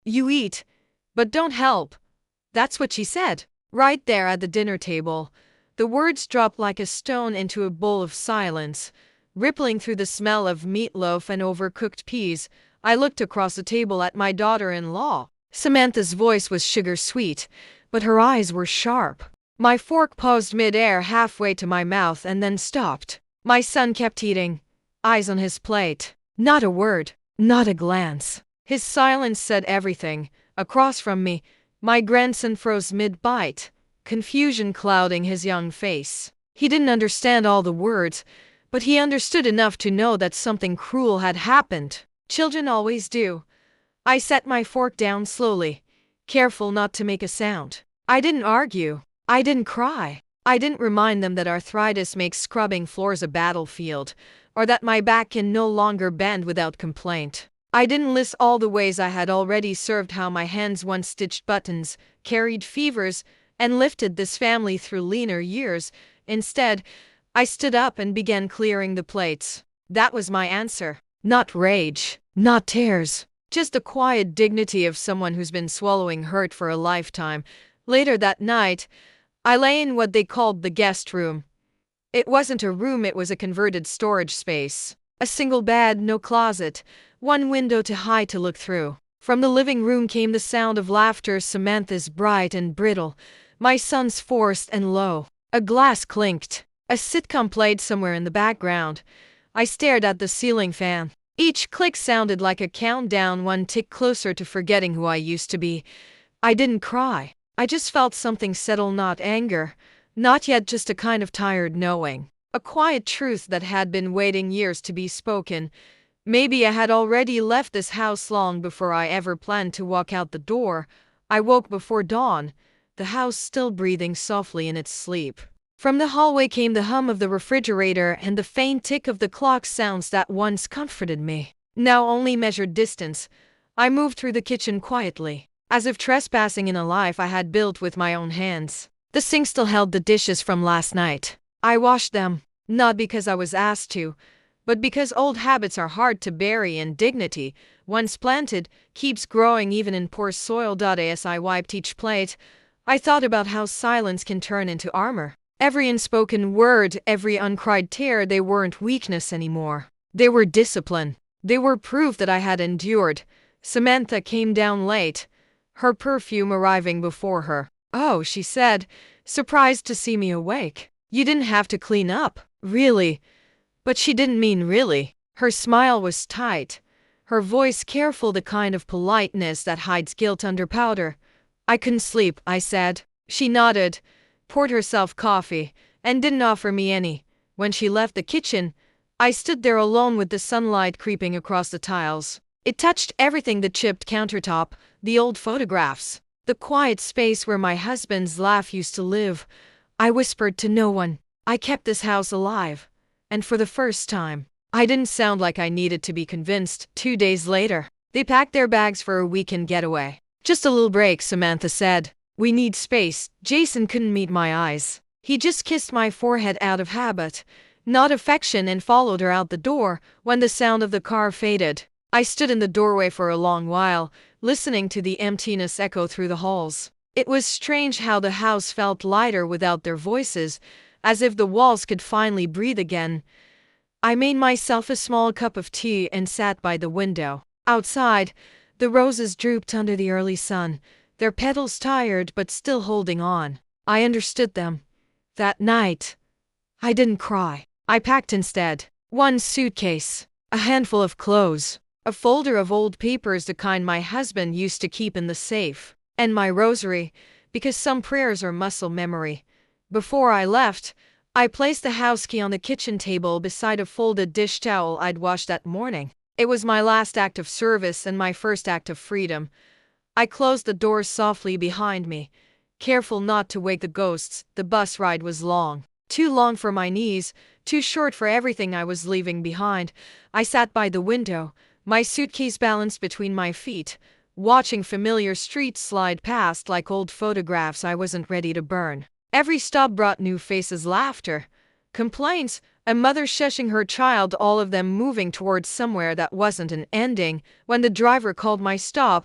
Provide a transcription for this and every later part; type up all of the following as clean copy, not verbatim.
You eat, but don't help. That's what she said. Right there at the dinner table. The words dropped like a stone into a bowl of silence, rippling through the smell of meatloaf and overcooked peas. I looked across the table at my daughter-in-law. Samantha's voice was sugar-sweet, but her eyes were sharp. My fork paused mid-air halfway to my mouth and then stopped. My son kept eating, eyes on his plate. Not a word, not a glance. His silence said everything. Across from me, my grandson froze mid-bite, confusion clouding his young face. He didn't understand all the words, but he understood enough to know that something cruel had happened. Children always do. I set my fork down slowly, careful not to make a sound. I didn't argue. I didn't cry. I didn't remind them that arthritis makes scrubbing floors a battlefield, or that my back can no longer bend without complaint. I didn't list all the ways I had already served, how my hands once stitched buttons, carried fevers, and lifted this family through leaner years. Instead, I stood up and began clearing the plates. That was my answer. Not rage, not tears, just the quiet dignity of someone who's been swallowing hurt for a lifetime. Later that night, I lay in what they called the guest room. It wasn't a room, it was a converted storage space. A single bed, no closet, one window too high to look through. From the living room came the sound of laughter, Samantha's bright and brittle, my son's forced and low. A glass clinked. A sitcom played somewhere in the background. I stared at the ceiling fan. Each click sounded like a countdown, one tick closer to forgetting who I used to be. I didn't cry. I just felt something settle, not anger, not yet, just a kind of tired knowing. A quiet truth that had been waiting years to be spoken. Maybe I had already left this house long before I ever planned to walk out the door. I woke before dawn, the house still breathing softly in its sleep. From the hallway came the hum of the refrigerator and the faint tick of the clock, sounds that once comforted me. Now only measured distance. I moved through the kitchen quietly, as if trespassing in a life I had built with my own hands. The sink still held the dishes from last night. I washed them, not because I was asked to, but because old habits are hard to bury, and dignity, once planted, keeps growing even in poor soil. As I wiped each plate, I thought about how silence can turn into armor. Every unspoken word, every uncried tear, they weren't weakness anymore. They were discipline. They were proof that I had endured. Samantha came down late, her perfume arriving before her. "Oh," she said, surprised to see me awake. "You didn't have to clean up." Really? But she didn't mean really. Her smile was tight, her voice careful, the kind of politeness that hides guilt under powder. "I couldn't sleep," I said. She nodded, poured herself coffee, and didn't offer me any. When she left the kitchen, I stood there alone with the sunlight creeping across the tiles. It touched everything: the chipped countertop, the old photographs, the quiet space where my husband's laugh used to live. I whispered to no one. I kept this house alive. And for the first time, I didn't sound like I needed to be convinced. 2 days later, they packed their bags for a weekend getaway. "Just a little break," Samantha said. "We need space." Jason couldn't meet my eyes. He just kissed my forehead out of habit, not affection, and followed her out the door. When the sound of the car faded, I stood in the doorway for a long while, listening to the emptiness echo through the halls. It was strange how the house felt lighter without their voices, as if the walls could finally breathe again. I made myself a small cup of tea and sat by the window. Outside, the roses drooped under the early sun, their petals tired but still holding on. I understood them. That night, I didn't cry. I packed instead. One suitcase, a handful of clothes, a folder of old papers, the kind my husband used to keep in the safe, and my rosary, because some prayers are muscle memory. Before I left, I placed the house key on the kitchen table beside a folded dish towel I'd washed that morning. It was my last act of service and my first act of freedom. I closed the door softly behind me, careful not to wake the ghosts. The bus ride was long. Too long for my knees, too short for everything I was leaving behind. I sat by the window, my suitcase balanced between my feet, watching familiar streets slide past like old photographs I wasn't ready to burn. Every stop brought new faces, laughter, complaints, a mother shushing her child, all of them moving towards somewhere that wasn't an ending. When the driver called my stop,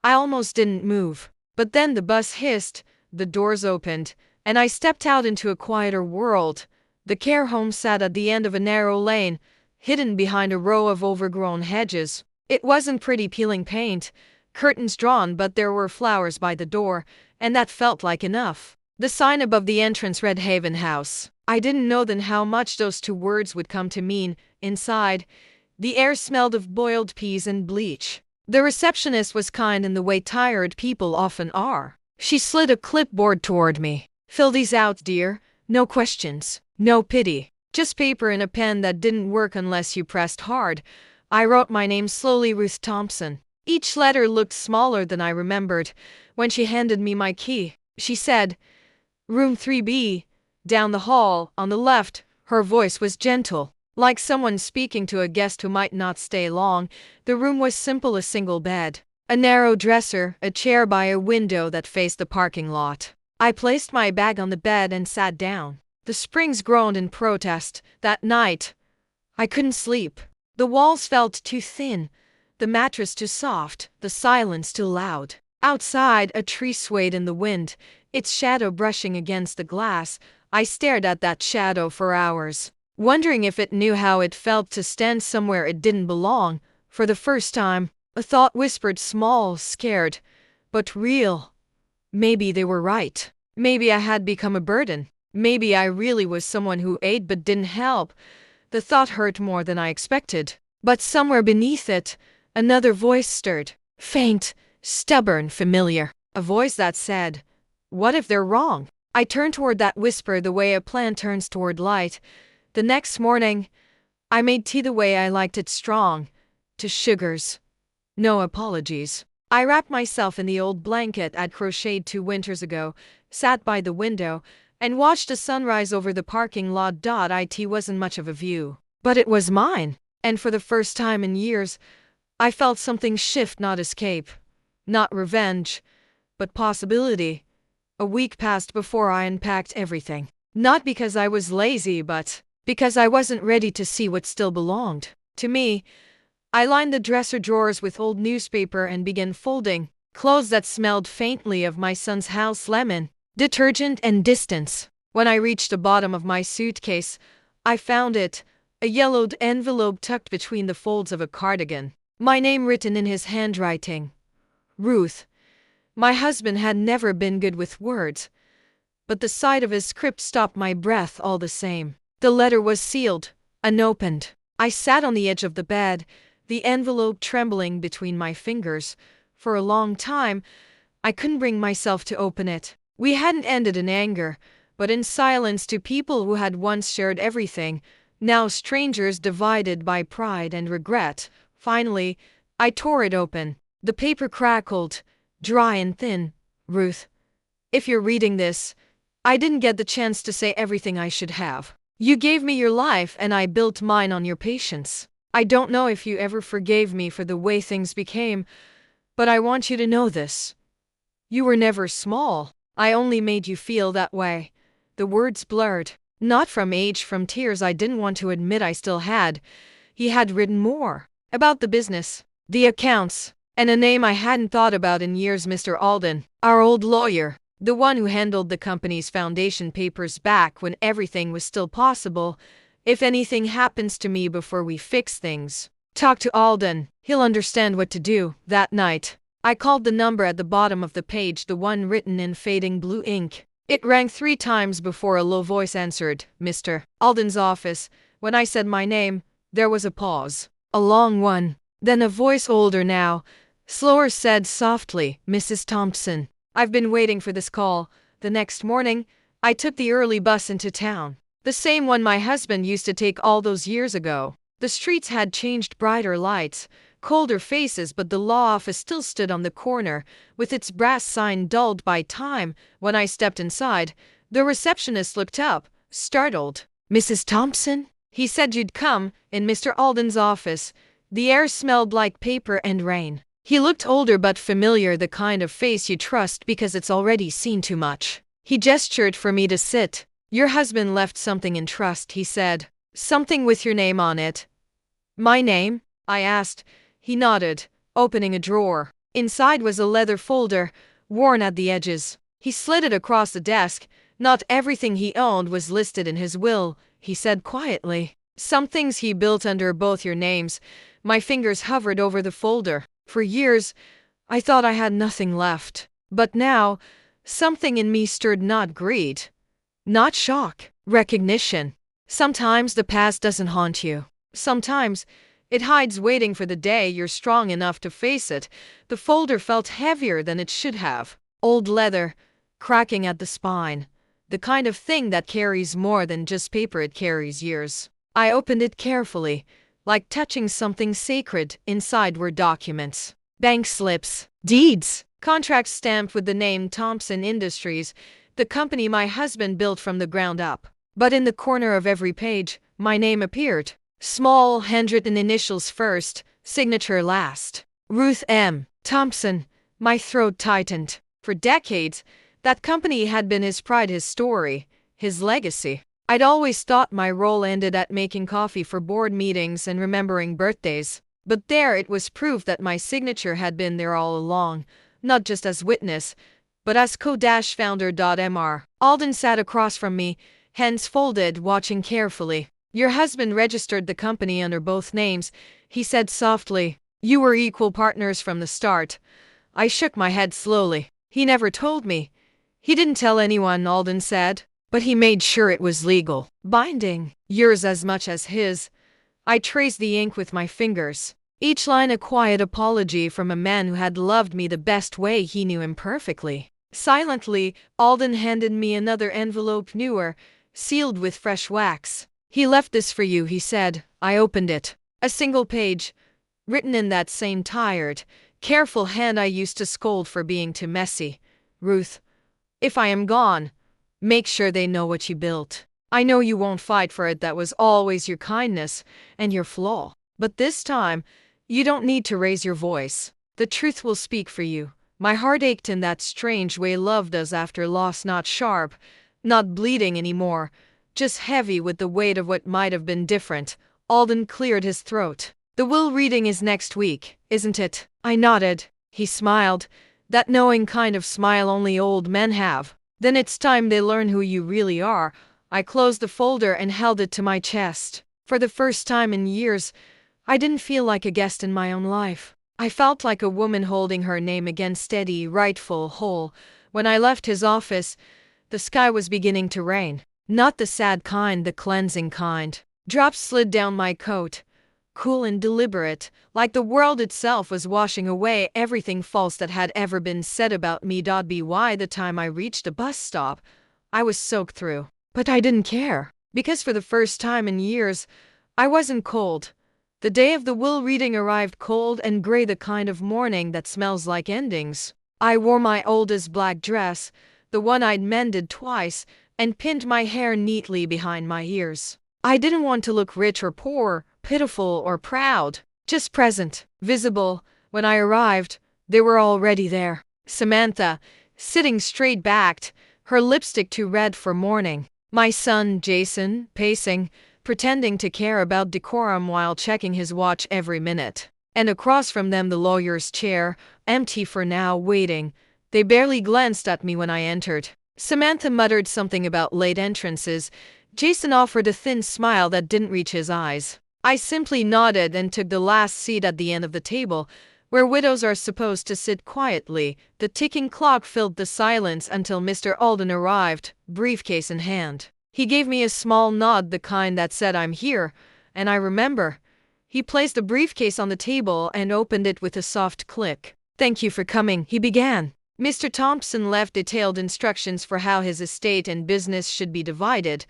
I almost didn't move. But then the bus hissed, the doors opened, and I stepped out into a quieter world. The care home sat at the end of a narrow lane, hidden behind a row of overgrown hedges. It wasn't pretty peeling paint, curtains drawn, but there were flowers by the door, and that felt like enough. The sign above the entrance read Haven House. I didn't know then how much those two words would come to mean. Inside, the air smelled of boiled peas and bleach. The receptionist was kind in the way tired people often are. She slid a clipboard toward me. "Fill these out, dear. No questions. No pity. Just paper and a pen that didn't work unless you pressed hard." I wrote my name slowly, Ruth Thompson. Each letter looked smaller than I remembered. When she handed me my key, she said, "Room 3B, down the hall, on the left." Her voice was gentle, like someone speaking to a guest who might not stay long. The room was simple: a single bed, a narrow dresser, a chair by a window that faced the parking lot. I placed my bag on the bed and sat down. The springs groaned in protest. That night, I couldn't sleep. The walls felt too thin, the mattress too soft, the silence too loud. Outside, a tree swayed in the wind, its shadow brushing against the glass. I stared at that shadow for hours, wondering if it knew how it felt to stand somewhere it didn't belong. For the first time, a thought whispered, small, scared, but real. Maybe they were right. Maybe I had become a burden. Maybe I really was someone who ate but didn't help. The thought hurt more than I expected. But somewhere beneath it, another voice stirred. Faint, stubborn, familiar. A voice that said, "What if they're wrong?" I turned toward that whisper the way a plant turns toward light. The next morning, I made tea the way I liked it, strong. To sugars. No apologies. I wrapped myself in the old blanket I'd crocheted 2 winters ago, sat by the window, and watched the sunrise over the parking lot. It wasn't much of a view, but it was mine. And for the first time in years, I felt something shift, not escape, not revenge, but possibility. A week passed before I unpacked everything. Not because I was lazy, but because I wasn't ready to see what still belonged to me. I lined the dresser drawers with old newspaper and began folding. Clothes that smelled faintly of my son's house, lemon, detergent, and distance. When I reached the bottom of my suitcase, I found it, a yellowed envelope tucked between the folds of a cardigan. My name written in his handwriting. Ruth. My husband had never been good with words, but the sight of his script stopped my breath all the same. The letter was sealed, unopened. I sat on the edge of the bed, the envelope trembling between my fingers. For a long time, I couldn't bring myself to open it. We hadn't ended in anger, but in silence. Two people who had once shared everything, now strangers divided by pride and regret. Finally, I tore it open. The paper crackled, dry and thin. Ruth, if you're reading this, I didn't get the chance to say everything I should have. You gave me your life and I built mine on your patience. I don't know if you ever forgave me for the way things became, but I want you to know this. You were never small. I only made you feel that way. The words blurred, not from age, from tears I didn't want to admit I still had. He had written more. About the business, the accounts, and a name I hadn't thought about in years, Mr. Alden, our old lawyer, the one who handled the company's foundation papers back when everything was still possible. If anything happens to me before we fix things, talk to Alden. He'll understand what to do. That night, I called the number at the bottom of the page, the one written in fading blue ink. It rang 3 times before a low voice answered, "Mr. Alden's office." When I said my name, there was a pause. A long one. Then a voice, older now, slower, said softly, "Mrs. Thompson, I've been waiting for this call." The next morning, I took the early bus into town. The same one my husband used to take all those years ago. The streets had changed, brighter lights, colder faces, but the law office still stood on the corner, with its brass sign dulled by time. When I stepped inside, the receptionist looked up, startled. "Mrs. Thompson? He said you'd come." In Mr. Alden's office, the air smelled like paper and rain. He looked older but familiar, the kind of face you trust because it's already seen too much. He gestured for me to sit. "Your husband left something in trust," he said. "Something with your name on it." "My name?" I asked. He nodded, opening a drawer. Inside was a leather folder, worn at the edges. He slid it across the desk. Not everything he owned was listed in his will, he said quietly. Some things he built under both your names. My fingers hovered over the folder. For years, I thought I had nothing left. But now, something in me stirred, not greed, not shock, recognition. Sometimes the past doesn't haunt you. Sometimes it hides, waiting for the day you're strong enough to face it. The folder felt heavier than it should have. Old leather, cracking at the spine. The kind of thing that carries more than just paper, it carries years. I opened it carefully, like touching something sacred. Inside were documents, bank slips, deeds, contracts stamped with the name Thompson Industries, the company my husband built from the ground up. But in the corner of every page, my name appeared. Small, handwritten initials first, signature last. Ruth M. Thompson. My throat tightened. For decades, that company had been his pride, his story, his legacy. I'd always thought my role ended at making coffee for board meetings and remembering birthdays. But there it was, proof that my signature had been there all along, not just as witness, but as co-founder. Mr. Alden sat across from me, hands folded, watching carefully. Your husband registered the company under both names, he said softly. You were equal partners from the start. I shook my head slowly. He never told me. He didn't tell anyone, Alden said. But he made sure it was legal, binding, yours as much as his. I traced the ink with my fingers, each line a quiet apology from a man who had loved me the best way he knew imperfectly. Silently, Alden handed me another envelope, newer, sealed with fresh wax. He left this for you, he said. I opened it. A single page, written in that same tired, careful hand I used to scold for being too messy. Ruth, if I am gone, make sure they know what you built. I know you won't fight for it. That was always your kindness and your flaw. But this time, you don't need to raise your voice. The truth will speak for you. My heart ached in that strange way love does after loss, not sharp, not bleeding anymore, just heavy with the weight of what might have been different. Alden cleared his throat. The will reading is next week, isn't it? I nodded. He smiled, that knowing kind of smile only old men have. Then it's time they learn who you really are. I closed the folder and held it to my chest. For the first time in years, I didn't feel like a guest in my own life. I felt like a woman holding her name again, steady, rightful, whole. When I left his office, the sky was beginning to rain. Not the sad kind, the cleansing kind. Drops slid down my coat, cool and deliberate, like the world itself was washing away everything false that had ever been said about me. By the time I reached the bus stop, I was soaked through. But I didn't care, because for the first time in years, I wasn't cold. The day of the will reading arrived cold and gray, the kind of morning that smells like endings. I wore my oldest black dress, the one I'd mended twice, and pinned my hair neatly behind my ears. I didn't want to look rich or poor, pitiful or proud, just present, visible. When I arrived, they were already there. Samantha, sitting straight-backed, her lipstick too red for mourning. My son, Jason, pacing, pretending to care about decorum while checking his watch every minute. And across from them the lawyer's chair, empty for now, waiting. They barely glanced at me when I entered. Samantha muttered something about late entrances. Jason offered a thin smile that didn't reach his eyes. I simply nodded and took the last seat at the end of the table, where widows are supposed to sit quietly. The ticking clock filled the silence until Mr. Alden arrived, briefcase in hand. He gave me a small nod, the kind that said I'm here, and I remember. He placed the briefcase on the table and opened it with a soft click. Thank you for coming, he began. Mr. Thompson left detailed instructions for how his estate and business should be divided.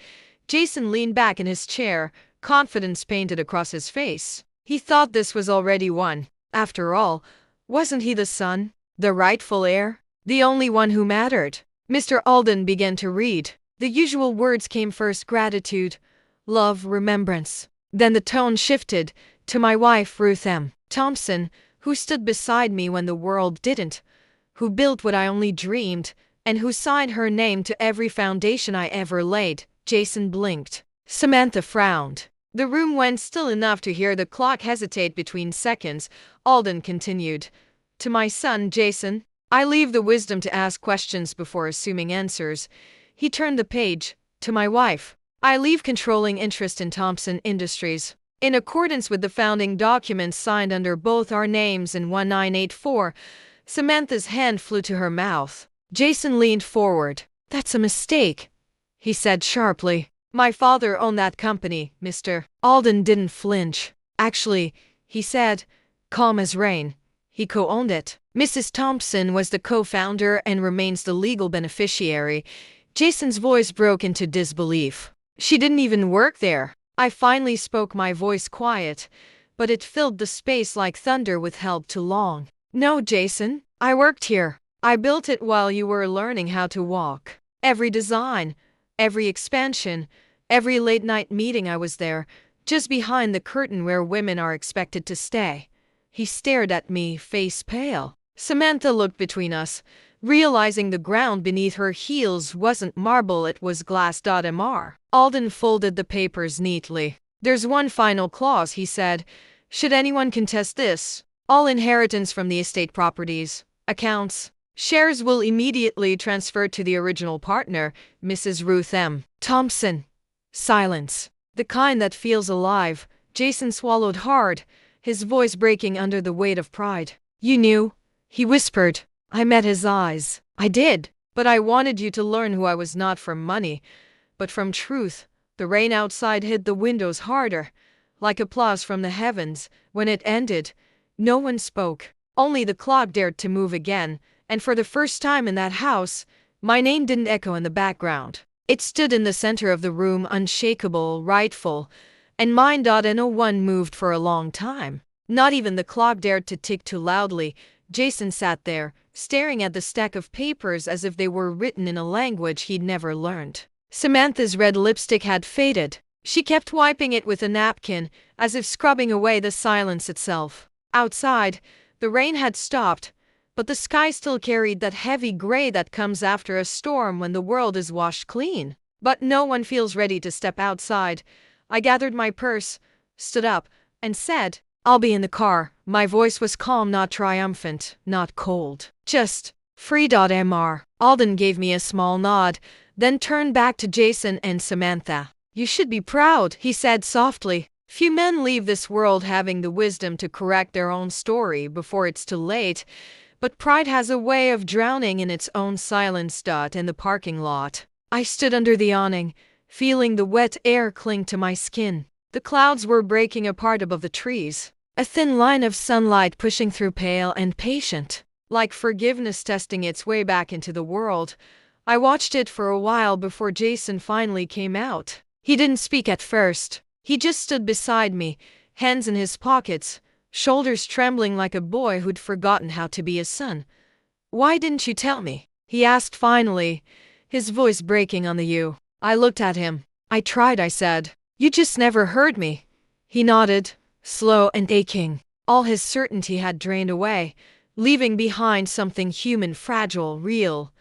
Jason leaned back in his chair, confidence painted across his face. He thought this was already won. After all, wasn't he the son, the rightful heir, the only one who mattered? Mr. Alden began to read. The usual words came first: gratitude, love, remembrance. Then the tone shifted to my wife, Ruth M. Thompson, who stood beside me when the world didn't, who built what I only dreamed, and who signed her name to every foundation I ever laid. Jason blinked. Samantha frowned. The room went still enough to hear the clock hesitate between seconds. Alden continued. To my son, Jason. I leave the wisdom to ask questions before assuming answers. He turned the page. To my wife. I leave controlling interest in Thompson Industries. In accordance with the founding documents signed under both our names in 1984, Samantha's hand flew to her mouth. Jason leaned forward. That's a mistake, he said sharply. My father owned that company, Mr. Alden didn't flinch. Actually, he said, calm as rain, he co-owned it. Mrs. Thompson was the co-founder and remains the legal beneficiary. Jason's voice broke into disbelief. She didn't even work there. I finally spoke, my voice quiet, but it filled the space like thunder withheld too long. No, Jason, I worked here. I built it while you were learning how to walk. Every design, every expansion, every late-night meeting, I was there, just behind the curtain where women are expected to stay. He stared at me, face pale. Samantha looked between us, realizing the ground beneath her heels wasn't marble, it was glass. Mr. Alden folded the papers neatly. There's one final clause, he said. Should anyone contest this, all inheritance from the estate properties, accounts, shares will immediately transfer to the original partner, Mrs. Ruth M. Thompson. Silence. The kind that feels alive. Jason swallowed hard, his voice breaking under the weight of pride. You knew? He whispered. I met his eyes. I did. But I wanted you to learn who I was, not from money, but from truth. The rain outside hit the windows harder, like applause from the heavens. When it ended, no one spoke. Only the clock dared to move again, and for the first time in that house, my name didn't echo in the background. It stood in the center of the room, unshakable, rightful, and mine. No one moved for a long time. Not even the clock dared to tick too loudly. Jason sat there, staring at the stack of papers as if they were written in a language he'd never learned. Samantha's red lipstick had faded. She kept wiping it with a napkin, as if scrubbing away the silence itself. Outside, the rain had stopped, but the sky still carried that heavy gray that comes after a storm when the world is washed clean. But no one feels ready to step outside. I gathered my purse, stood up, and said, I'll be in the car. My voice was calm, not triumphant, not cold. Just free. Mr. Alden gave me a small nod, then turned back to Jason and Samantha. You should be proud, he said softly. Few men leave this world having the wisdom to correct their own story before it's too late, but pride has a way of drowning in its own silence. In the parking lot, I stood under the awning, feeling the wet air cling to my skin. The clouds were breaking apart above the trees, a thin line of sunlight pushing through, pale and patient, like forgiveness testing its way back into the world. I watched it for a while before Jason finally came out. He didn't speak at first. He just stood beside me, hands in his pockets, shoulders trembling like a boy who'd forgotten how to be a son. Why didn't you tell me? He asked finally, his voice breaking on the you. I looked at him. I tried, I said. You just never heard me. He nodded, slow and aching. All his certainty had drained away, leaving behind something human, fragile, real.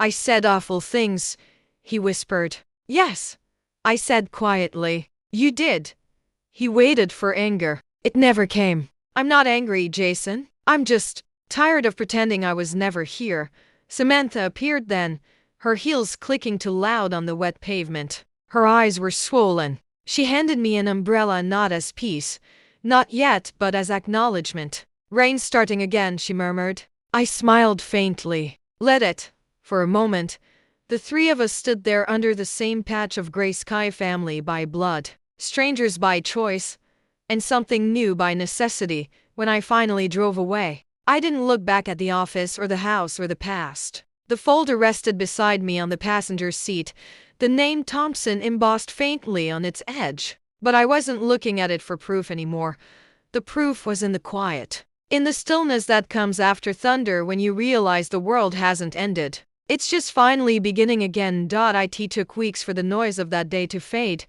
I said awful things, he whispered. Yes, I said quietly. You did. He waited for anger. It never came. I'm not angry, Jason. I'm just tired of pretending I was never here. Samantha appeared then, her heels clicking too loud on the wet pavement. Her eyes were swollen. She handed me an umbrella, not as peace, not yet, but as acknowledgement. Rain's starting again, she murmured. I smiled faintly. Let it. For a moment, the three of us stood there under the same patch of gray sky, family by blood, strangers by choice, and something new by necessity. When I finally drove away, I didn't look back at the office or the house or the past. The folder rested beside me on the passenger seat, the name Thompson embossed faintly on its edge. But I wasn't looking at it for proof anymore. The proof was in the quiet, in the stillness that comes after thunder when you realize the world hasn't ended. It's just finally beginning again. It took weeks for the noise of that day to fade,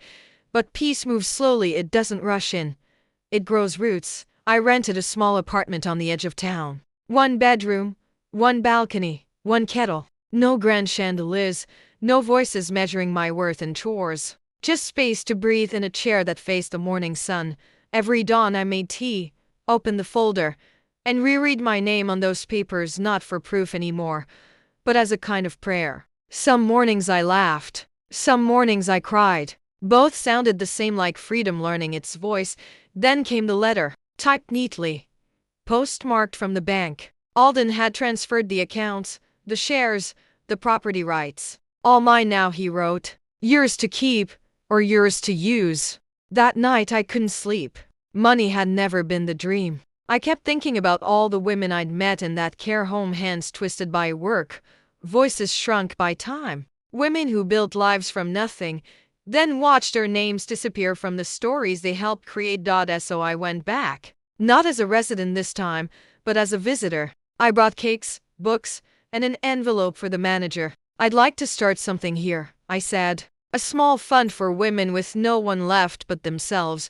but peace moves slowly, it doesn't rush in. It grows roots. I rented a small apartment on the edge of town. 1 bedroom, 1 balcony, 1 kettle. No grand chandeliers, no voices measuring my worth in chores. Just space to breathe in a chair that faced the morning sun. Every dawn I made tea, opened the folder, and reread my name on those papers, not for proof anymore, but as a kind of prayer. Some mornings I laughed. Some mornings I cried. Both sounded the same, like freedom learning its voice. Then came the letter, typed neatly, postmarked from the bank. Alden had transferred the accounts, the shares, the property rights. All mine now, he wrote. Yours to keep, or yours to use. That night I couldn't sleep. Money had never been the dream. I kept thinking about all the women I'd met in that care home, hands twisted by work, voices shrunk by time. Women who built lives from nothing, then watched their names disappear from the stories they helped create. So I went back. Not as a resident this time, but as a visitor. I brought cakes, books, and an envelope for the manager. I'd like to start something here, I said. A small fund for women with no one left but themselves.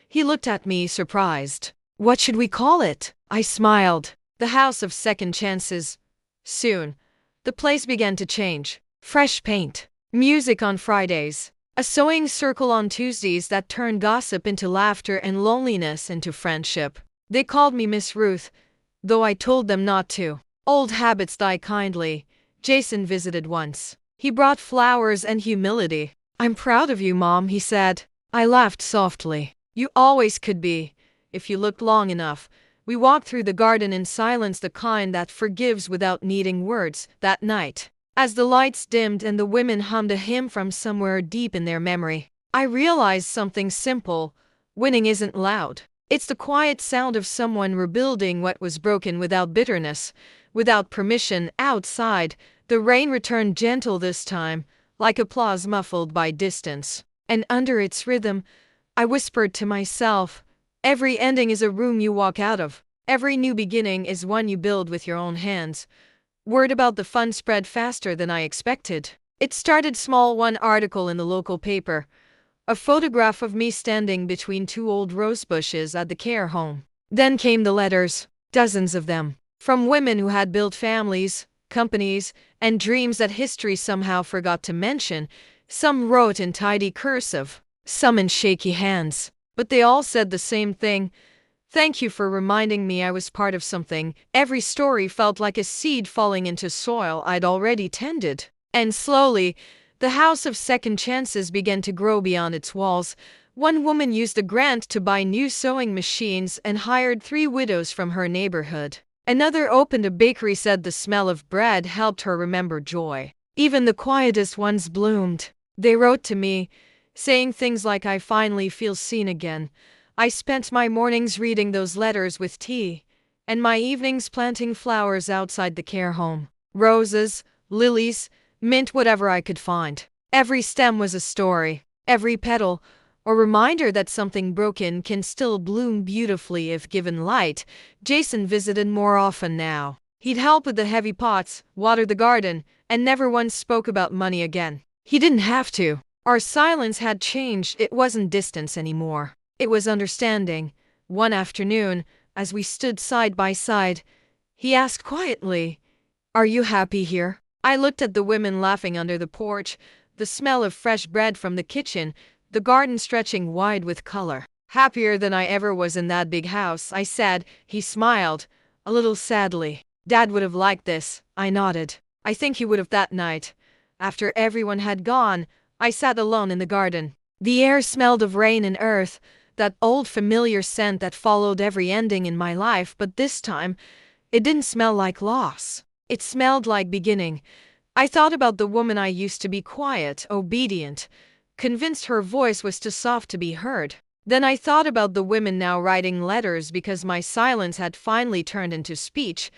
He looked at me, surprised. What should we call it? I smiled. The House of Second Chances. Soon, the place began to change. Fresh paint. Music on Fridays. A sewing circle on Tuesdays that turned gossip into laughter and loneliness into friendship. They called me Miss Ruth, though I told them not to. Old habits die kindly. Jason visited once. He brought flowers and humility. I'm proud of you, Mom, he said. I laughed softly. You always could be, if you looked long enough. We walked through the garden in silence, the kind that forgives without needing words. That night, as the lights dimmed and the women hummed a hymn from somewhere deep in their memory, I realized something simple. Winning isn't loud. It's the quiet sound of someone rebuilding what was broken without bitterness, without permission. Outside, the rain returned, gentle this time, like applause muffled by distance. And under its rhythm, I whispered to myself, every ending is a room you walk out of. Every new beginning is one you build with your own hands. Word about the fund spread faster than I expected. It started small, one article in the local paper. A photograph of me standing between two old rose bushes at the care home. Then came the letters, dozens of them, from women who had built families, companies, and dreams that history somehow forgot to mention. Some wrote in tidy cursive, some in shaky hands. But they all said the same thing. Thank you for reminding me I was part of something. Every story felt like a seed falling into soil I'd already tended. And slowly, the House of Second Chances began to grow beyond its walls. One woman used the grant to buy new sewing machines and hired 3 widows from her neighborhood. Another opened a bakery, said the smell of bread helped her remember joy. Even the quietest ones bloomed. They wrote to me, saying things like, I finally feel seen again. I spent my mornings reading those letters with tea, and my evenings planting flowers outside the care home. Roses, lilies, mint, whatever I could find. Every stem was a story, every petal a reminder that something broken can still bloom beautifully if given light. Jason visited more often now. He'd help with the heavy pots, water the garden, and never once spoke about money again. He didn't have to. Our silence had changed. It wasn't distance anymore. It was understanding. One afternoon, as we stood side by side, he asked quietly, Are you happy here? I looked at the women laughing under the porch, the smell of fresh bread from the kitchen, the garden stretching wide with color. Happier than I ever was in that big house, I said. He smiled, a little sadly. Dad would have liked this, I nodded. I think he would have. That night, after everyone had gone, I sat alone in the garden. The air smelled of rain and earth, that old familiar scent that followed every ending in my life, but this time, it didn't smell like loss. It smelled like beginning. I thought about the woman I used to be, quiet, obedient, convinced her voice was too soft to be heard. Then I thought about the women now writing letters because my silence had finally turned into speech.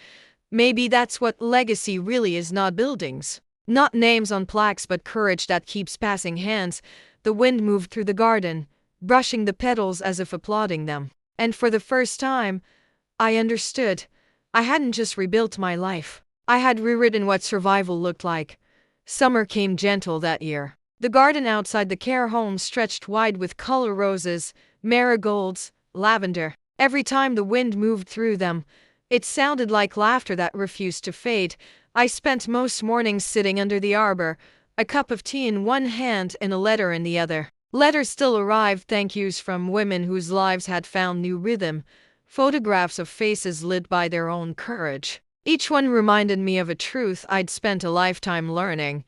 Maybe that's what legacy really is, not buildings, not names on plaques, but courage that keeps passing hands. The wind moved through the garden, brushing the petals as if applauding them. And for the first time, I understood. I hadn't just rebuilt my life. I had rewritten what survival looked like. Summer came gentle that year. The garden outside the care home stretched wide with color roses, marigolds, lavender. Every time the wind moved through them, it sounded like laughter that refused to fade. I spent most mornings sitting under the arbor, a cup of tea in one hand and a letter in the other. Letters still arrived, thank yous from women whose lives had found new rhythm, photographs of faces lit by their own courage. Each one reminded me of a truth I'd spent a lifetime learning.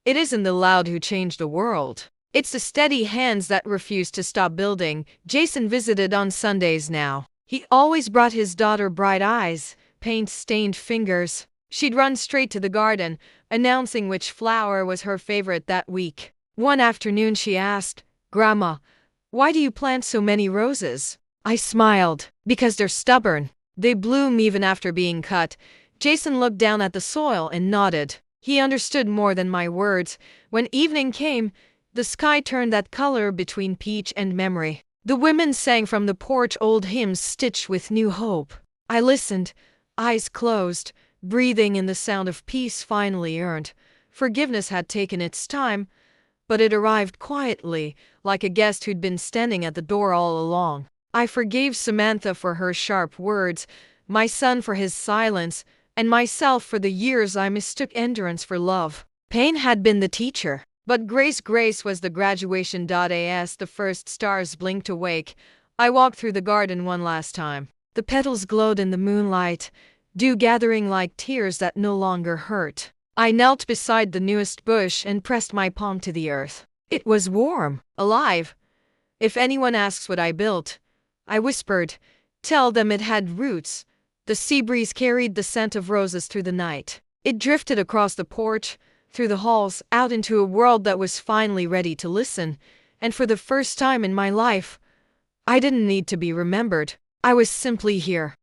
It isn't the loud who change the world. It's the steady hands that refuse to stop building. Jason visited on Sundays now. He always brought his daughter bright eyes, paint-stained fingers. She'd run straight to the garden, announcing which flower was her favorite that week. One afternoon she asked, "Grandma, why do you plant so many roses?" I smiled. "Because they're stubborn. They bloom even after being cut." Jason looked down at the soil and nodded. He understood more than my words. When evening came, the sky turned that color between peach and memory. The women sang from the porch old hymns stitched with new hope. I listened, eyes closed, breathing in the sound of peace finally earned. Forgiveness had taken its time, but it arrived quietly, like a guest who'd been standing at the door all along. I forgave Samantha for her sharp words, my son for his silence, and myself for the years I mistook endurance for love. Pain had been the teacher, but grace was the graduation. As the first stars blinked awake, I walked through the garden one last time. The petals glowed in the moonlight, dew gathering like tears that no longer hurt. I knelt beside the newest bush and pressed my palm to the earth. It was warm, alive. "If anyone asks what I built," I whispered, "tell them it had roots." The sea breeze carried the scent of roses through the night. It drifted across the porch, through the halls, out into a world that was finally ready to listen. And for the first time in my life, I didn't need to be remembered. I was simply here.